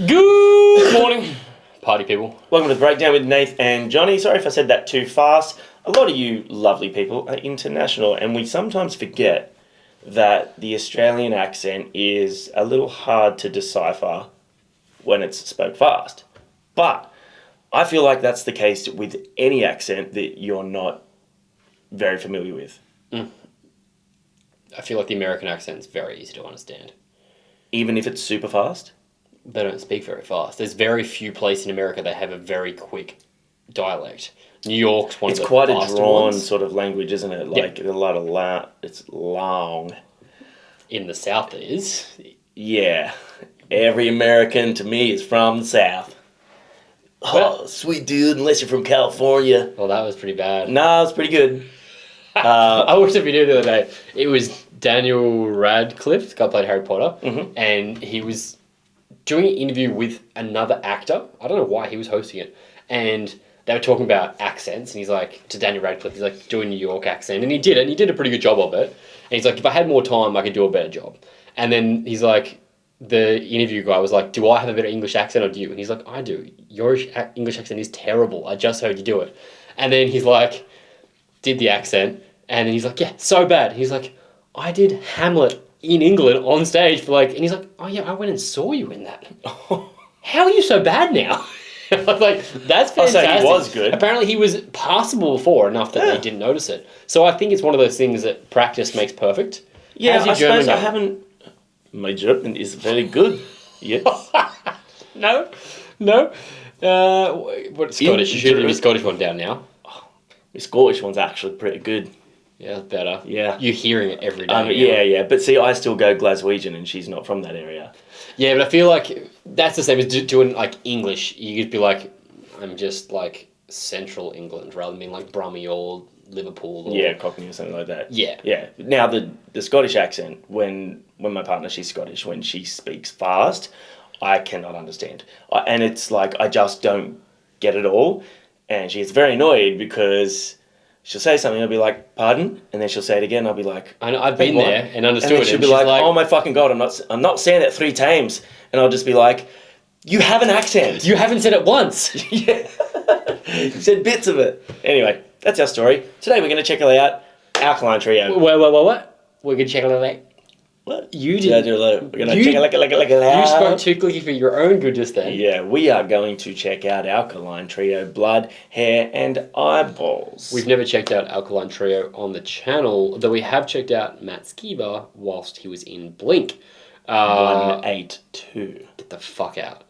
Good morning, party people. Welcome to the Breakdown with Nath and Johnny. Sorry if I said that too fast. A lot of you lovely people are international, and we sometimes forget that the Australian accent is a little hard to decipher when it's spoke fast. But I feel like that's the case with any accent that you're not very familiar with. I feel like the American accent is very easy to understand. Even if it's super fast? They don't speak very fast. There's very few places in America that have a very quick dialect. New York's one of the It's quite a faster drawn ones. sort of language, isn't it? Like a lot of it's long. In the South it is. Yeah. Every American to me is from the South. Well- Oh, sweet dude, unless you're from California. Well, that was pretty bad. Nah, it's pretty good. I watched a video the other day. It was Daniel Radcliffe, the guy who played Harry Potter, and he was doing an interview with another actor. I don't know why he was hosting it. And they were talking about accents, and he's like, to Daniel Radcliffe, he's like, do a New York accent. And he did it, and he did a pretty good job of it. And he's like, if I had more time, I could do a better job. And then he's like, the interview guy was like, do I have a better English accent or do you? And he's like, I do. Your English accent is terrible. I just heard you do it. And then he's like, did the accent, and then he's like, yeah, so bad. He's like, I did Hamlet in England on stage for like, and he's like, oh yeah, I went and saw you in that. How are you so bad now? I was like, that's fantastic. So he was good. Apparently he was passable before enough that they didn't notice it. So I think it's one of those things that practice makes perfect. Yeah, How's your I German suppose I going? haven't... My German is very good. Yes. No. What Scottish? You should have your Scottish one down now. The Scottish one's actually pretty good. Yeah, that's better. Yeah. You're hearing it every day. Yeah. But see, I still go Glaswegian, and she's not from that area. Yeah, but I feel like that's the same as doing like English. You could be like, I'm just like Central England rather than being like Brummie or Liverpool. Or... Yeah, Cockney or something like that. Yeah. Yeah. Now, the Scottish accent, when my partner, she's Scottish, when she speaks fast, I cannot understand. And it's like, I just don't get it all. And she gets very annoyed because she'll say something, I'll be like, pardon? And then she'll say it again, I'll be like... I know, I've been there and understood and it. then she'll be like, oh my fucking God, I'm not saying it 3 times. And I'll just be like, you have an accent. You haven't said it once. Yeah. You said bits of it. Anyway, that's our story. Today we're going to check out Alkaline Trio. What? We're going to check it out. What? You Did I did. do a little? We're going to check it You out. spoke too quickly for your own good just then. Yeah, we are going to check out Alkaline Trio, Blood, Hair and Eyeballs. We've never checked out Alkaline Trio on the channel, though we have checked out Matt Skiba whilst he was in Blink. 182. Get the fuck out.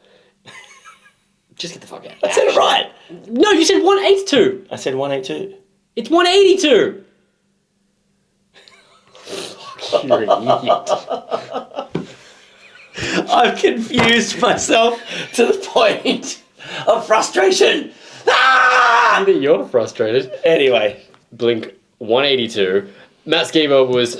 Just get the fuck out. I said it right. No, you said 182. I said 182. It's 182. You're an idiot. I've confused myself to the point of frustration. Ah! I think you're frustrated. Anyway. Blink 182. Matt Skiba was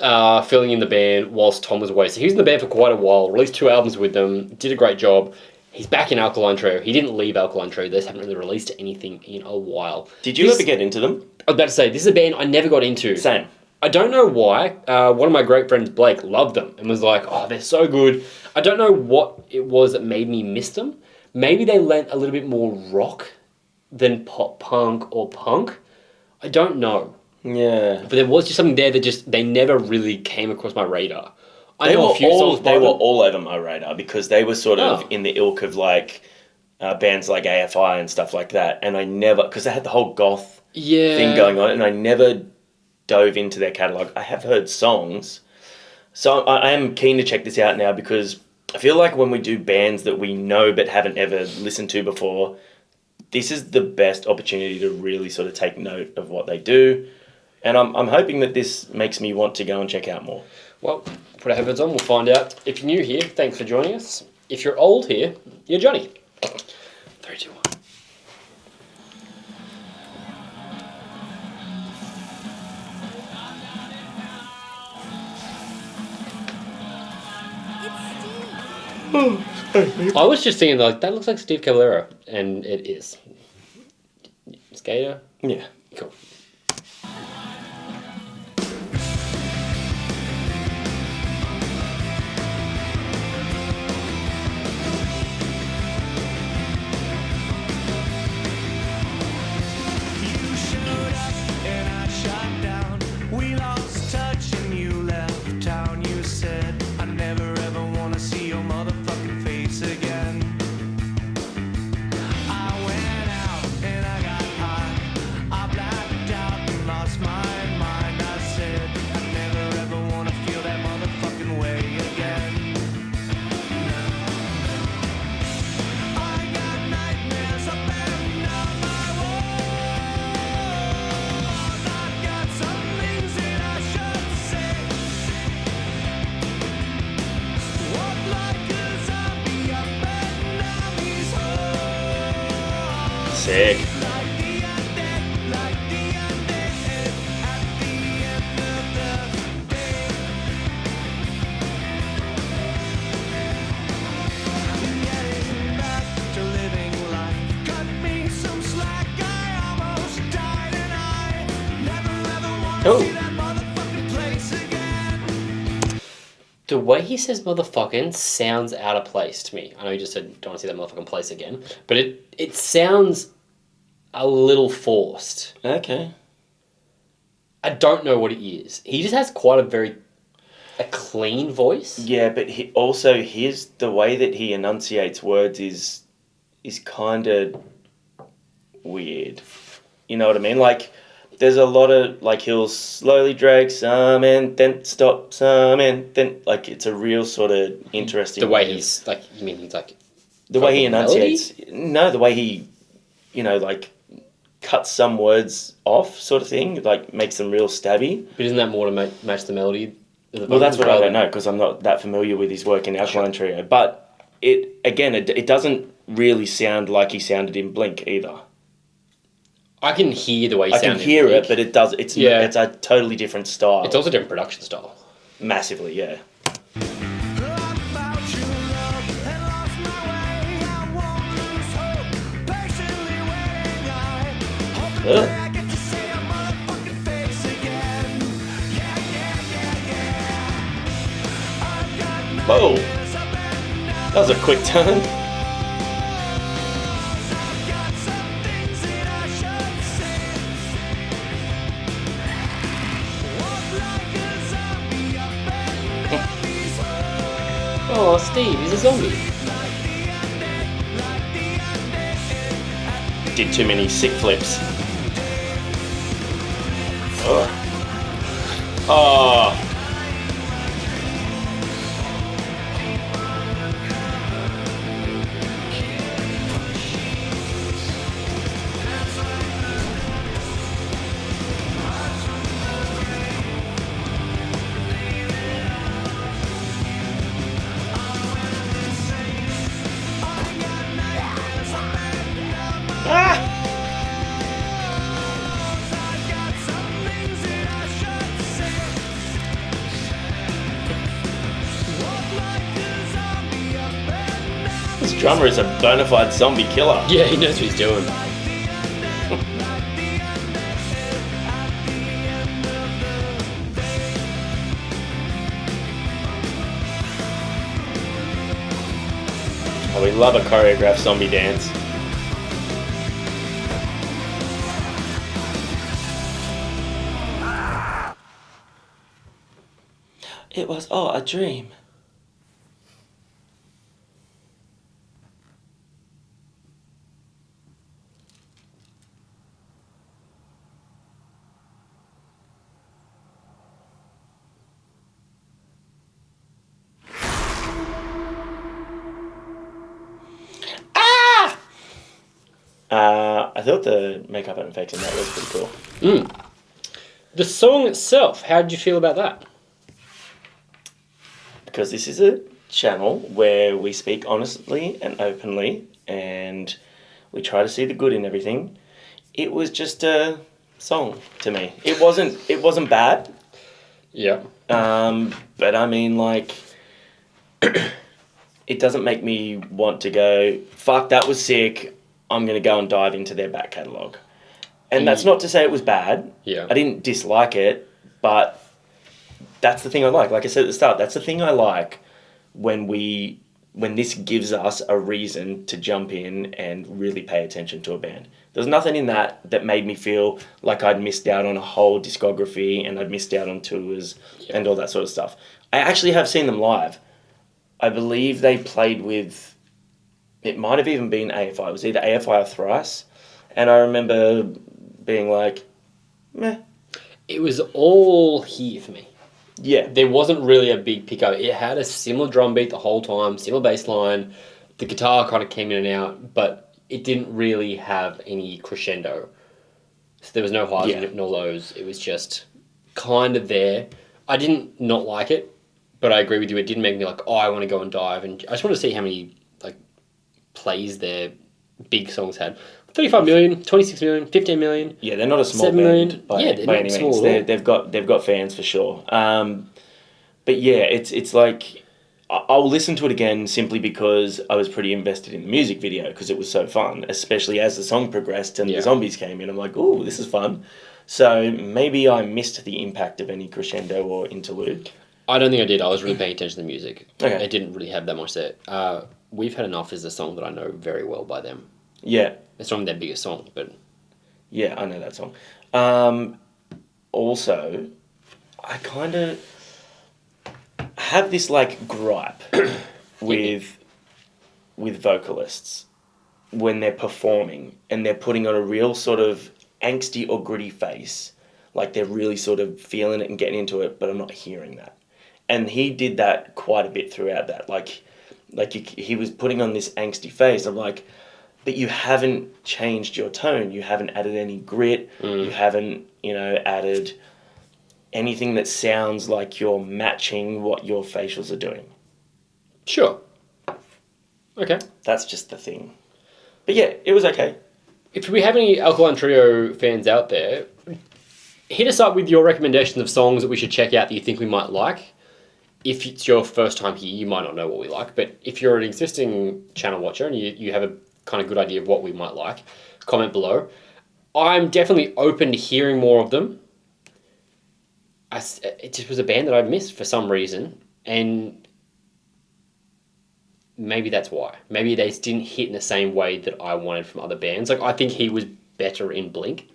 filling in the band whilst Tom was away. So he was in the band for quite a while, released 2 albums with them, did a great job. He's back in Alkaline Trio. He didn't leave Alkaline Trio. They just haven't really released anything in a while. Did you ever get into them? I was about to say, this is a band I never got into. Same. I don't know why. One of my great friends, Blake, loved them and was like, oh, they're so good. I don't know what it was that made me miss them. Maybe they lent a little bit more rock than pop punk or punk. I don't know. Yeah. But there was just something there that they never really came across my radar. I They know were a few songs by they were them. all over my radar because they were sort of in the ilk of like bands like AFI and stuff like that. And I never, because they had the whole goth thing going on, and I never dove into their catalogue. I have heard songs. So I am keen to check this out now because I feel like when we do bands that we know but haven't ever listened to before, this is the best opportunity to really sort of take note of what they do. And I'm hoping that this makes me want to go and check out more. Well, put our headphones on, we'll find out. If you're new here, thanks for joining us. If you're old here, you're Johnny. 3, 2, 1. I was just thinking, like, that looks like Steve Caballero, and it is. Skater? Yeah. Cool. streets again. I went out and I got high. I blacked out and lost my mind. I said I never ever wanna feel that motherfucking way again. I got nightmares up and down my walls. I've got some things that I should say. Walk like a zombie up and down these halls. Sick. Like the undead at the end of the day. Getting back to living life. Cut me some slack. I almost died and I never ever want to Oh. see that motherfucking place again. The way he says motherfucking sounds out of place to me. I know you just said don't want to see that motherfucking place again, but it sounds a little forced. Okay. I don't know what it is. He just has quite a clean voice. Yeah, but the way that he enunciates words is kind of weird. You know what I mean? Like, there's a lot of, like, he'll slowly drag some and then stop some and then, like, it's a real sort of interesting... The way he's like, you mean he's like... The way he melody? enunciates... No, the way he, like, cuts some words off sort of thing, like, makes them real stabby. But isn't that more to match the melody? Well, that's what I don't know, because I'm not that familiar with his work in Alkaline Trio. But, it doesn't really sound like he sounded in Blink either. I can hear the way he I sounded. can hear it, but it's Yeah. it's a totally different style. It's also a different production style. Massively, yeah. Ugh. Whoa! That was a quick turn. Oh, Steve, he's a zombie. Did too many sick flips. Ugh. Oh. This drummer is a bona fide zombie killer. Yeah, he knows what he's doing. Oh, we love a choreographed zombie dance. It was all a dream. I thought the makeup and effects in that was pretty cool. The song itself, how did you feel about that? Because this is a channel where we speak honestly and openly, and we try to see the good in everything. It was just a song to me. It wasn't bad. Yeah. But I mean, like, it doesn't make me want to go, fuck, that was sick. I'm going to go and dive into their back catalogue. And that's not to say it was bad. Yeah. I didn't dislike it, but that's the thing I like. Like I said at the start, that's the thing I like when this gives us a reason to jump in and really pay attention to a band. There's nothing in that made me feel like I'd missed out on a whole discography and I'd missed out on tours and all that sort of stuff. I actually have seen them live. I believe they played with it might have even been AFI. It was either AFI or Thrice. And I remember being like, meh. It was all here for me. Yeah. There wasn't really a big pickup. It had a similar drum beat the whole time, similar bass line. The guitar kind of came in and out, but it didn't really have any crescendo. So there was no highs no lows. It was just kind of there. I didn't not like it, but I agree with you. It didn't make me like, oh, I want to go and dive. And I just want to see how many like plays their big songs had. 35 million, 26 million, 15 million. Yeah, they're not a small 7 band million. by Yeah, they're any not means. small at all. They've got fans for sure. But yeah, it's like I'll listen to it again simply because I was pretty invested in the music video because it was so fun, especially as the song progressed and the zombies came in. I'm like, oh, this is fun. So maybe I missed the impact of any crescendo or interlude. I don't think I did. I was really paying attention to the music. Okay. It didn't really have that much there. We've Had Enough is a song that I know very well by them. Yeah. It's not their biggest song, but... Yeah, I know that song. Also, I kind of have this, like, gripe with vocalists when they're performing and they're putting on a real sort of angsty or gritty face. Like, they're really sort of feeling it and getting into it, but I'm not hearing that. And he did that quite a bit throughout that. Like he was putting on this angsty face. I'm like, but you haven't changed your tone. You haven't added any grit. You haven't, added anything that sounds like you're matching what your facials are doing. Sure. Okay. That's just the thing. But yeah, it was okay. If we have any Alkaline Trio fans out there, hit us up with your recommendations of songs that we should check out that you think we might like. If it's your first time here, you might not know what we like, but if you're an existing channel watcher and you have a kind of good idea of what we might like, comment below. I'm definitely open to hearing more of them. It just was a band that I missed for some reason, and maybe that's why. Maybe they just didn't hit in the same way that I wanted from other bands. Like, I think he was better in Blink.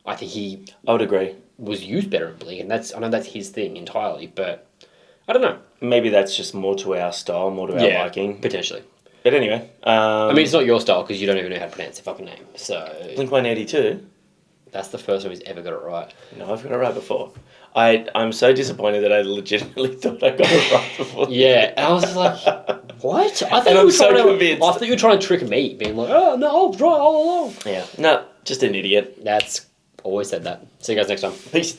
I think I would agree. Was used better in Blink, and I know that's his thing entirely, but I don't know. Maybe that's just more to our style, more to our liking. Potentially. But anyway. I mean, it's not your style because you don't even know how to pronounce the fucking name. So Blink-182. That's the first time he's ever got it right. No, I've got it right before. I'm so disappointed that I legitimately thought I got it right before. Yeah, and I was just like, what? I thought convinced. I thought you were trying to trick me, being like, oh, no, I was right all along. Yeah. No, just an idiot. That's always said that. See you guys next time. Peace.